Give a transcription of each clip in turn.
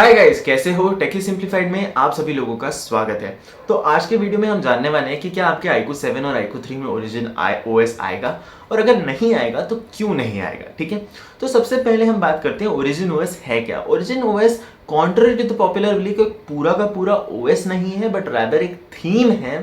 Hi guys, कैसे हो? टेकी simplified में आप सभी लोगों का स्वागत है। तो आज के वीडियो में हम जानने वाले हैं कि क्या आपके iQOO 7 और iQOO 3 में ओरिजिन OS आएगा, और अगर नहीं आएगा तो क्यों नहीं आएगा। ठीक है, तो सबसे पहले हम बात करते हैं ओरिजिन OS है क्या। Origin OS contrary to the popular belief पूरा का पूरा OS नहीं है, बट रादर एक थीम है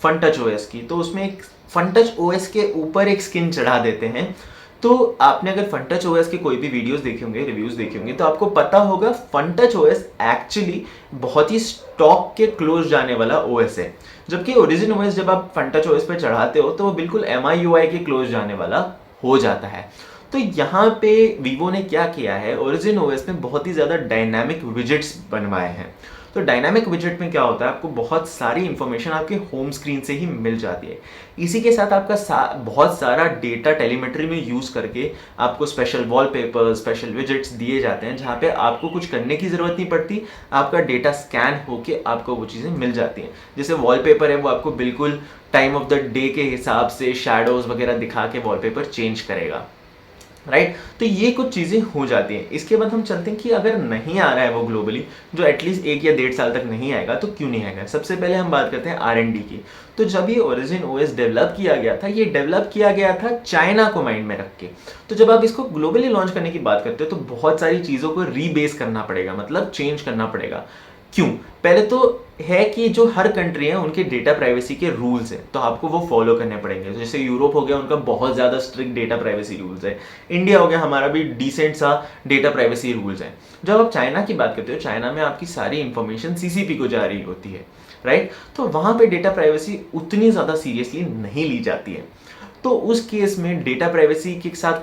फन टच OS की। तो उसमें एक फन टच OS के ऊपर एक स्किन चढ़ा देते हैं। तो आपने अगर फन टच ओएस के कोई भी वीडियोस देखे होंगे, रिव्यूज देखे होंगे, तो आपको पता होगा फन टच ओएस एक्चुअली बहुत ही स्टॉक के क्लोज जाने वाला ओएस है। जबकि ओरिजिन ओएस जब आप फन टच ओएस पे चढ़ाते हो तो वो बिल्कुल MIUI के क्लोज जाने वाला हो जाता है। तो यहाँ पे वीवो ने क्या किया है, ओरिजिन ओएस में बहुत ही ज़्यादा डायनामिक विजेट्स बनवाए हैं। तो डायनामिक विजेट में क्या होता है, आपको बहुत सारी इंफॉर्मेशन आपके होम स्क्रीन से ही मिल जाती है। इसी के साथ आपका बहुत सारा डेटा टेलीमेट्री में यूज़ करके आपको स्पेशल वॉलपेपर, स्पेशल विजेट्स दिए जाते हैं, जहाँ पे आपको कुछ करने की ज़रूरत नहीं पड़ती। आपका डेटा स्कैन होके आपको वो चीज़ें मिल जाती हैं। जैसे वॉलपेपर है, वो आपको बिल्कुल टाइम ऑफ द डे के हिसाब से शैडोज़ वगैरह दिखा के वॉलपेपर चेंज करेगा, राइट। तो ये कुछ चीज़ें हो जाती हैं। इसके बाद हम चलते हैं कि अगर नहीं आ रहा है वो ग्लोबली, जो एटलीस्ट 1 या 1.5 साल तक नहीं आएगा, तो क्यों नहीं आएगा। सबसे पहले हम बात करते हैं R&D की। तो जब ये ओरिजिन OS डेवलप किया गया था, ये डेवलप किया गया था चाइना को माइंड में रख के। तो जब आप इसको ग्लोबली लॉन्च करने की बात करते हो तो बहुत सारी चीज़ों को रीबेस करना पड़ेगा, मतलब चेंज करना पड़ेगा। क्यों? पहले तो है कि जो हर कंट्री है उनके डेटा प्राइवेसी के रूल्स हैं, तो आपको वो फॉलो करने पड़ेंगे। जैसे यूरोप हो गया, उनका बहुत ज़्यादा स्ट्रिक्ट डेटा प्राइवेसी रूल्स है। इंडिया हो गया, हमारा भी डिसेंट सा डेटा प्राइवेसी रूल्स है। जब आप चाइना की बात करते हो, चाइना में आपकी सारी इंफॉर्मेशन CCP को जा रही होती है, राइट। तो वहाँ पे डेटा प्राइवेसी उतनी ज़्यादा सीरियसली नहीं ली जाती है। तो उस केस में डेटा प्राइवेसी के साथ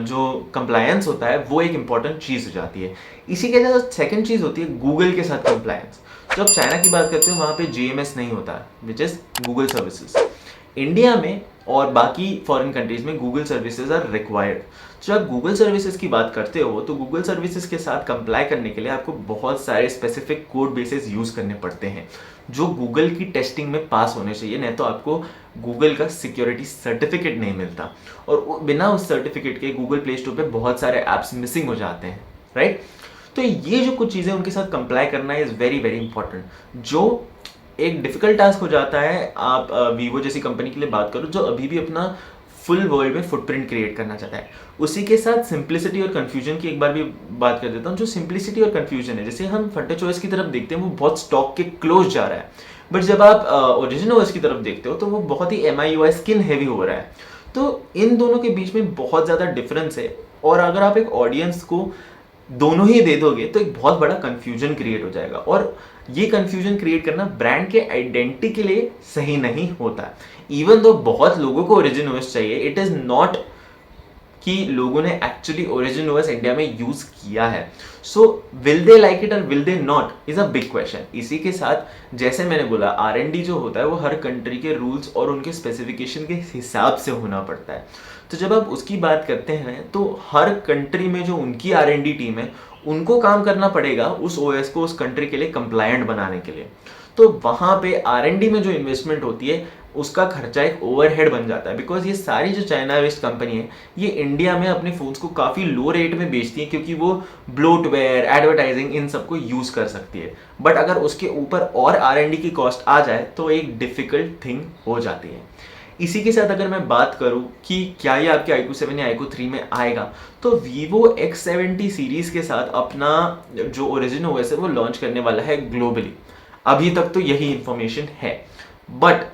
जो कंप्लायंस होता है वो एक इंपॉर्टेंट चीज़ हो जाती है। इसी के साथ सेकंड चीज़ होती है गूगल के साथ कंप्लायंस। जब चाइना की बात करते हैं वहाँ पे GMS नहीं होता, which is Google services. India में और बाकी फॉरेन कंट्रीज में गूगल सर्विसेज आर रिक्वायर्ड। जब आप गूगल सर्विसेज की बात करते हो तो गूगल सर्विसेज के साथ कंप्लाई करने के लिए आपको बहुत सारे स्पेसिफिक कोड बेसेस यूज़ करने पड़ते हैं, जो गूगल की टेस्टिंग में पास होने चाहिए, नहीं तो आपको गूगल का सिक्योरिटी सर्टिफिकेट नहीं मिलता। और बिना उस सर्टिफिकेट के गूगल प्ले स्टोर पे बहुत सारे ऐप्स मिसिंग हो जाते हैं, राइट। तो ये जो कुछ चीज़ें उनके साथ कंप्लाई करना इज़ वेरी वेरी इंपॉर्टेंट, जो एक डिफिकल्ट टास्क हो जाता है। आप वीवो जैसी कंपनी के लिए बात करो, जो अभी भी अपना फुल वर्ल्ड में फुटप्रिंट क्रिएट करना चाहता है। उसी के साथ सिंप्लिसिटी और कन्फ्यूजन की एक बार भी बात कर देता हूँ। जो सिंप्लिसिटी और कन्फ्यूजन है, जैसे हम फन टच OS की तरफ देखते हैं, वो बहुत स्टॉक के क्लोज जा रहा है, बट जब आप ओरिजिन OS की तरफ देखते हो तो वो बहुत ही MIUI स्किन हैवी हो रहा है। तो इन दोनों के बीच में बहुत ज़्यादा डिफरेंस है, और अगर आप एक ऑडियंस को दोनों ही दे दोगे तो एक बहुत बड़ा कंफ्यूजन क्रिएट हो जाएगा, और ये कंफ्यूजन क्रिएट करना ब्रांड के आइडेंटिटी के लिए सही नहीं होता। इवन दो बहुत लोगों को ओरिजिन OS चाहिए, इट इज़ नॉट कि लोगों ने एक्चुअली ओरिजिन OS इंडिया में यूज किया है। So will they like it or will they not is a big question. इसी के साथ जैसे मैंने बोला, R&D जो होता है वो हर कंट्री के रूल्स और उनके स्पेसिफिकेशन के हिसाब से होना पड़ता है। तो जब आप उसकी बात करते हैं तो हर कंट्री में जो उनकी R&D टीम है, उनको काम करना पड़ेगा उस OS को उस कंट्री के लिए कंप्लायंट बनाने के लिए। तो वहाँ पे R&D में जो इन्वेस्टमेंट होती है उसका खर्चा एक ओवरहेड बन जाता है, बिकॉज ये सारी जो चाइना बेस्ड कंपनी है ये इंडिया में अपने फोन्स को काफ़ी लो रेट में बेचती है, क्योंकि वो ब्लोटवेयर, एडवर्टाइजिंग, इन सबको यूज़ कर सकती है। बट अगर उसके ऊपर और R&D की कॉस्ट आ जाए तो एक डिफ़िकल्ट थिंग हो जाती है। इसी के साथ अगर मैं बात करूं कि क्या ये आपके iQOO 7 या iQOO 3 में आएगा, तो Vivo X70 सीरीज़ के साथ अपना जो ओरिजिन OS है वो लॉन्च करने वाला है ग्लोबली। अभी तक तो यही इंफॉर्मेशन है। बट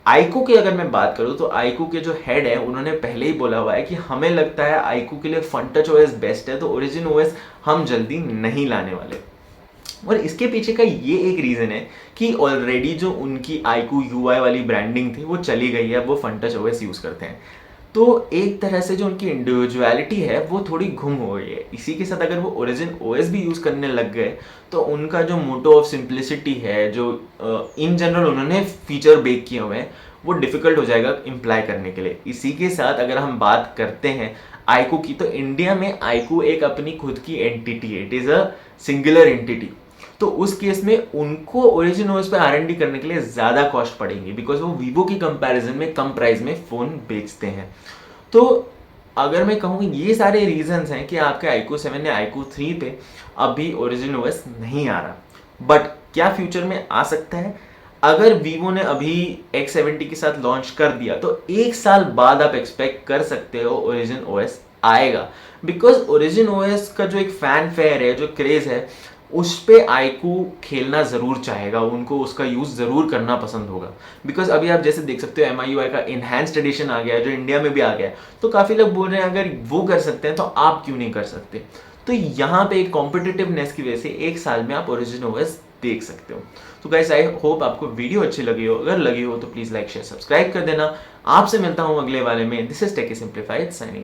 iQOO की अगर मैं बात करूं तो iQOO के जो हेड है उन्होंने पहले ही बोला हुआ है कि हमें लगता है iQOO के लिए फन टच OS बेस्ट है, तो ओरिजिन OS हम जल्दी नहीं लाने वाले। और इसके पीछे का ये एक रीज़न है कि ऑलरेडी जो उनकी iQOO UI वाली ब्रांडिंग थी वो चली गई है, वो फन टच OS यूज़ करते हैं। तो एक तरह से जो उनकी इंडिविजुअलिटी है वो थोड़ी गुम हो गई है। इसी के साथ अगर वो ओरिजिन OS भी यूज़ करने लग गए तो उनका जो मोटो ऑफ सिंप्लिसिटी है, जो इन जनरल उन्होंने फीचर बेक किए हुए हैं, वो डिफ़िकल्ट हो जाएगा इम्प्लाई करने के लिए। इसी के साथ अगर हम बात करते हैं iQOO की, तो इंडिया में iQOO एक अपनी खुद की एंटिटी है, it is a singular entity. तो उस केस में उनको ओरिजिन OS पे R&D करने के लिए ज़्यादा कॉस्ट पड़ेंगी, बिकॉज वो वीवो की कंपैरिजन में कम प्राइस में फ़ोन बेचते हैं। तो अगर मैं कहूँ ये सारे रीजंस हैं कि आपके iQOO 7 या iQOO 3 पे अभी ओरिजिन ओएस नहीं आ रहा। बट क्या फ्यूचर में आ सकता है? अगर वीवो ने अभी X70 के साथ लॉन्च कर दिया तो 1 साल बाद आप एक्सपेक्ट कर सकते हो ओरिजिन ओएस आएगा। बिकॉज ओरिजिन ओएस का जो एक फैन फेयर है, जो क्रेज है, उस पे iQOO खेलना ज़रूर चाहेगा, उनको उसका यूज़ ज़रूर करना पसंद होगा। बिकॉज अभी आप जैसे देख सकते हो MIUI का इन्हांस्ड एडिशन आ गया है, जो इंडिया में भी आ गया है। तो काफ़ी लोग बोल रहे हैं अगर वो कर सकते हैं तो आप क्यों नहीं कर सकते। तो यहाँ पे एक कॉम्पिटिटिवनेस की वजह से 1 साल में आप ओरिजिन ओएस देख सकते हो। तो गाइस आई होप आपको वीडियो अच्छी लगी हो। अगर लगी हो तो प्लीज़ लाइक शेयर सब्सक्राइब कर देना। आपसे मिलता हूँ अगले वाले में। This is techy simplified signing.